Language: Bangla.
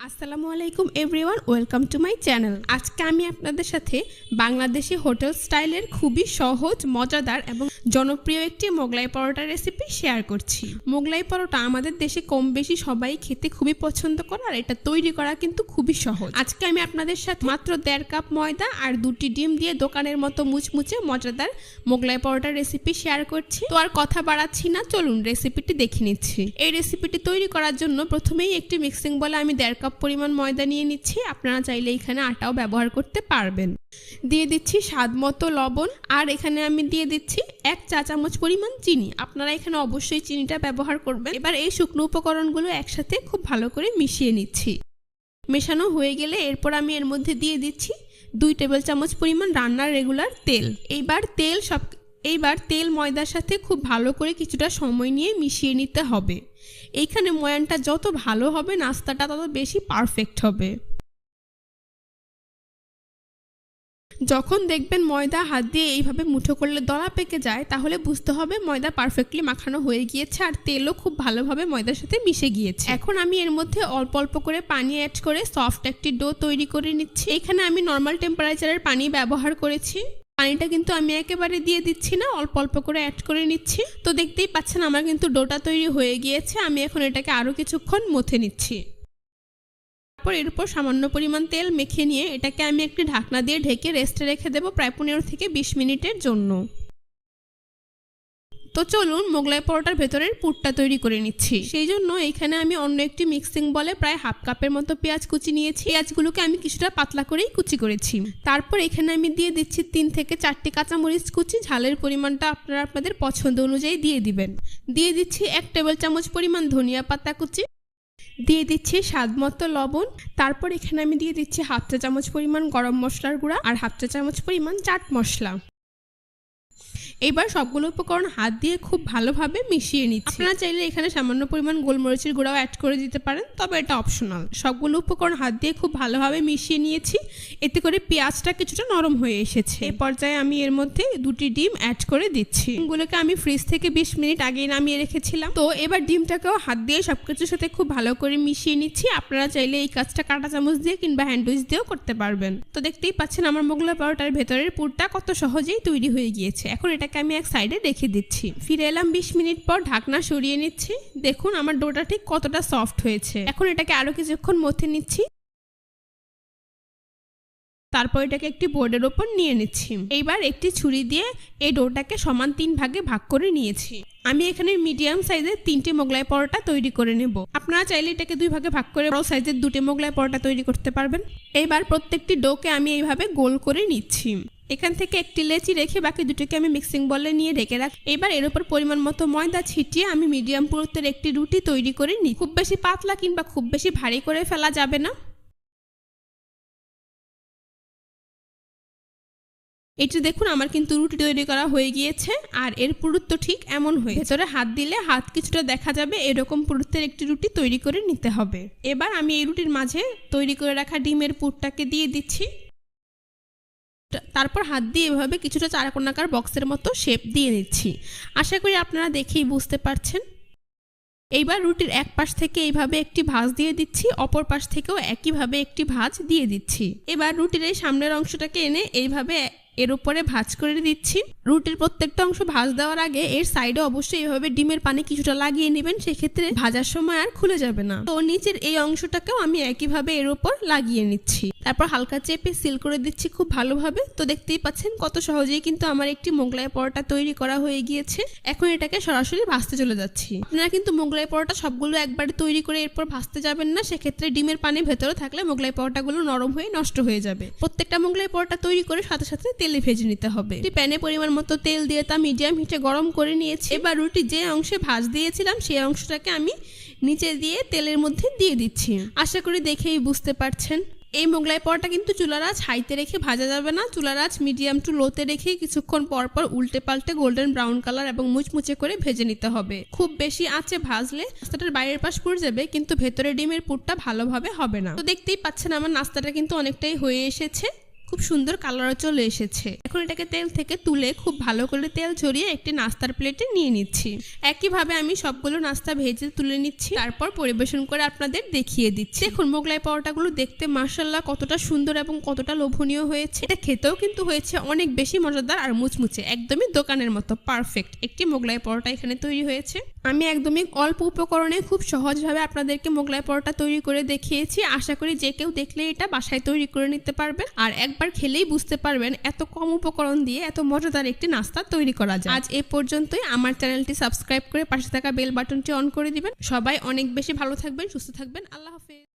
আসসালামু আলাইকুম everyone, welcome to my channel. আজকে আমি আপনাদের সাথে বাংলাদেশি হোটেল স্টাইলের খুবই সহজ, মজাদার এবং জনপ্রিয় একটি মোগলাই পরোটা রেসিপি শেয়ার করছি। মোগলাই পরোটা আমাদের দেশে কম বেশি সবাই খেতে খুবই পছন্দ করে, আর এটা তৈরি করা কিন্তু খুবই সহজ। আজকে আমি আপনাদের সাথে মাত্র 1.5 কাপ ময়দা আর 2টি ডিম দিয়ে দোকানের মতো মুচমুচে মজাদার মোগলাই পরোটা রেসিপি শেয়ার করছি। তো আর কথা বাড়াচ্ছি না, চলুন রেসিপিটি দেখে নিচ্ছি। এই রেসিপিটি তৈরি করার জন্য প্রথমেই একটি মিক্সিং বলে আমি 1.5 কাপ পরিমাণ ময়দা নিয়ে নিচ্ছি। আপনারা চাইলে এখানে আটাও ব্যবহার করতে পারবেন। দিয়ে দিচ্ছি স্বাদ মতো লবণ, আর এখানে আমি দিয়ে দিচ্ছি 1 চা চামচ পরিমাণ চিনি। আপনারা এখানে অবশ্যই চিনিটা ব্যবহার করবেন। এবার এই শুকনো উপকরণগুলো একসাথে খুব ভালো করে মিশিয়ে নিচ্ছি। মেশানো হয়ে গেলে এরপর আমি এর মধ্যে দিয়ে দিচ্ছি 2 টেবিল চামচ পরিমাণ রান্নার রেগুলার তেল। এইবার তেল ময়দার সাথে খুব ভালো করে কিছুটা সময় নিয়ে মিশিয়ে নিতে হবে। এইখানে ময়ানটা যত ভালো হবে নাস্তাটা তত বেশি পারফেক্ট হবে। যখন দেখবেন ময়দা হাত দিয়ে এইভাবে মুঠো করলে দলা পেকে যায়, তাহলে বুঝতে হবে ময়দা পারফেক্টলি মাখানো হয়ে গিয়েছে আর তেলও খুব ভালোভাবে ময়দার সাথে মিশে গিয়েছে। এখন আমি এর মধ্যে অল্প অল্প করে পানি অ্যাড করে সফট একটি ডো তৈরি করে নিচ্ছি। এখানে আমি নর্মাল টেম্পারেচারের পানি ব্যবহার করেছি। পানিটা কিন্তু আমি একেবারে দিয়ে দিচ্ছি না, অল্প অল্প করে অ্যাড করে নিচ্ছি। তো দেখতেই পাচ্ছেন আমার কিন্তু ডোটা তৈরি হয়ে গিয়েছে। আমি এখন এটাকে আরও কিছুক্ষণ মথে নিচ্ছি। তারপর এর উপর সামান্য পরিমাণ তেল মেখে নিয়ে এটাকে আমি একটি ঢাকনা দিয়ে ঢেকে রেস্টে রেখে দেবো প্রায় 15 থেকে 20 মিনিটের জন্য। তো চলুন মোগলাই পরোটার ভেতরের পুরটা তৈরি করে নিচ্ছি। সেই জন্য এখানে আমি অন্য একটি মিক্সিং বলে প্রায় 1/2 কাপের মতো পেঁয়াজ কুচি নিয়েছি। পেঁয়াজগুলোকে আমি কিছুটা পাতলা করেই কুচি করেছি। তারপর এখানে আমি দিয়ে দিচ্ছি 3 থেকে 4টি কাঁচামরিচ কুচি। ঝালের পরিমাণটা আপনারা আপনাদের পছন্দ অনুযায়ী দিয়ে দিবেন। দিয়ে দিচ্ছি 1 টেবিল চামচ পরিমাণ ধনিয়া পাতা কুচি। দিয়ে দিচ্ছি স্বাদ মতো লবণ। তারপর এখানে আমি দিয়ে দিচ্ছি 1/2 চা চামচ পরিমাণ গরম মশলার গুঁড়া আর 1/2 চা চামচ পরিমাণ চাট মশলা। এবার সবগুলো উপকরণ হাত দিয়ে খুব ভালোভাবে মিশিয়ে নিচ্ছি। আপনারা চাইলে এখানে সামান্য পরিমাণ গোলমরিচের গুঁড়াও অ্যাড করে দিতে পারেন, তবে এটা অপশনাল। সবগুলো উপকরণ হাত দিয়ে খুব ভালোভাবে মিশিয়ে নিয়েছি। এতে করে পেঁয়াজটা কিছুটা নরম হয়ে এসেছে। এই পর্যায়ে আমি এর মধ্যে 2টি ডিম অ্যাড করে দিচ্ছি। ডিমগুলোকে আমি ফ্রিজ থেকে 20 মিনিট আগেই নামিয়ে রেখেছিলাম। তো এবার ডিমটাকেও হাত দিয়ে সবকিছুর সাথে খুব ভালো করে মিশিয়ে নিচ্ছি। আপনারা চাইলে এই কাজটা কাঁটা চামচ দিয়ে কিংবা হ্যান্ডউইচ দিয়েও করতে পারবেন। তো দেখতেই পাচ্ছেন আমার মোগলাই পরোটার ভেতরের পুরটা কত সহজেই তৈরি হয়ে গিয়েছে। এখন এটাকে আমি এক সাইডে রেখে দিচ্ছি। ফিরে এলাম 20 মিনিট পর, ঢাকনা সরিয়ে নিচ্ছি। দেখুন আমার ডোটা ঠিক কতটা সফট হয়েছে। এখন এটাকে আরো কিছুক্ষণ মথে নিচ্ছি। তারপর এটাকে একটি বোর্ডের ওপর নিয়ে নিচ্ছি। এইবার একটি ছুরি দিয়ে এই ডোটাকে সমান 3 ভাগে ভাগ করে নিয়েছি। আমি এখানে মিডিয়াম সাইজের 3টি মোগলাই পরোটা তৈরি করে নেব। আপনারা চাইলে এটাকে 2 ভাগে ভাগ করে বড় সাইজের 2টি মোগলাই পরোটা তৈরি করতে পারবেন। এইবার প্রত্যেকটি ডোকে আমি এইভাবে গোল করে নিচ্ছি। এখান থেকে একটি লেচি রেখে বাকি দুটোকে আমি মিক্সিং বলে নিয়ে ঢেকে রাখি। এবার এর উপর পরিমাণ মতো ময়দা ছিটিয়ে আমি মিডিয়াম পুরুত্বের একটি রুটি তৈরি করে নিই। খুব বেশি পাতলা কিংবা খুব বেশি ভারী করে ফেলা যাবে না। এটি দেখুন আমার কিন্তু রুটি তৈরি করা হয়ে গিয়েছে, আর এর পুরুত্ব ঠিক এমন হয়ে ভেতরে হাত দিলে হাত কিছুটা দেখা যাবে এরকম পুরুত্বের একটি রুটি তৈরি করে নিতে হবে। এবার আমি এই রুটির মাঝে তৈরি করে রাখা ডিমের পুরটাকে দিয়ে দিচ্ছি। তারপর হাত দিয়ে এভাবে কিছুটা চারকোণাকার বক্সের মতো শেপ দিয়ে নিচ্ছি। আশা করি আপনারা দেখেই বুঝতে পারছেন। এইবার রুটির এক পাশ থেকে এইভাবে একটি ভাঁজ দিয়ে দিচ্ছি, অপর পাশ থেকেও একইভাবে একটি ভাঁজ দিয়ে দিচ্ছি। এবার রুটির এই সামনের অংশটাকে এনে এইভাবে এর উপরে ভাঁজ করে দিচ্ছি। রুটির প্রত্যেকটা অংশ ভাঁজ দেওয়ার আগে এর সাইডে অবশ্যই এভাবে ডিমের পানি কিছুটা লাগিয়ে নেবেন, সেক্ষেত্রে ভাজার সময় আর খুলে যাবে না। তো নিচের এই অংশটাকেও আমি একইভাবে এর উপর লাগিয়ে নিচ্ছি। তারপর হালকা চেপে সিল করে দিচ্ছি খুব ভালোভাবে। তো দেখতেই পাচ্ছেন কত সহজেই কিন্তু আমার একটি মোগলাই পরোটা তৈরি করা হয়ে গিয়েছে। এখন এটাকে সরাসরি ভাজতে চলে যাচ্ছি। আপনারা কিন্তু মোগলাই পরোটা সবগুলো একবারে তৈরি করে এরপর ভাজতে যাবেন না, সেক্ষেত্রে ডিমের পানি ভেতরে থাকলে মোগলাই পরোটাগুলো নরম হয়ে নষ্ট হয়ে যাবে। প্রত্যেকটা মোগলাই পরোটা তৈরি করে সাথে সাথে তেলে ভেজে নিতে হবে। প্যানে পরিমাণ মতো তেল দিয়ে তা মিডিয়াম হিটে গরম করে নিয়েছি। এবার রুটি যে অংশে ভাজ দিয়েছিলাম সেই অংশটাকে আমি নিচে দিয়ে তেলের মধ্যে দিয়ে দিচ্ছি। আশা করি দেখেই বুঝতে পারছেন। এই মোগলাই পরোটা কিন্তু চুলার আঁচ হাইতে রেখে ভাজা যাবে না। চুলার আঁচ মিডিয়াম টু লোতে রেখে কিছুক্ষণ পর পর উল্টে পাল্টে গোল্ডেন ব্রাউন কালার এবং মুচমুচে করে ভেজে নিতে হবে। খুব বেশি আঁচে ভাজলে নাস্তাটার বাইরের পাশ পুড়ে যাবে, কিন্তু ভেতরে ডিমের পুরটা ভালোভাবে হবে না। তো দেখতেই পাচ্ছেন আমার নাস্তাটা কিন্তু অনেকটাই হয়ে এসেছে। খুব সুন্দর কালারও চলে এসেছে। এখন এটাকে তেল থেকে তুলে খুব ভালো করে তেল ঝরিয়ে একটি নাস্তার প্লেটে নিয়ে নিচ্ছি। একইভাবে আমি সবগুলো নাস্তা ভেজে তুলে নিচ্ছি, তারপর পরিবেশন করে আপনাদের দেখিয়ে দিচ্ছি। দেখুন মোগলাই পরোটাগুলো দেখতে মাশাআল্লাহ কতটা সুন্দর এবং কতটা লোভনীয় হয়েছে। এটা খেতেও কিন্তু হয়েছে অনেক বেশি মজাদার আর মুচমুচে, একদমই দোকানের মতো পারফেক্ট একটি মোগলাই পরোটা এখানে তৈরি হয়েছে। আমি একদমই অল্প উপকরণে খুব সহজভাবে আপনাদেরকে মোগলাই পরোটা তৈরি করে দেখিয়েছি। আশা করি যে কেউ দেখলে এটা বাসায় তৈরি করে নিতে পারবেন, আর একবার খেলেই বুঝতে পারবেন এত কম উপকরণ দিয়ে এত মজাদার একটি নাস্তা তৈরি করা যায়। আজ এ পর্যন্তই। আমার চ্যানেলটি সাবস্ক্রাইব করে পাশে থাকা বেল বাটনটি অন করে দিবেন। সবাই অনেক বেশি ভালো থাকবেন, সুস্থ থাকবেন। আল্লাহ হাফেজ।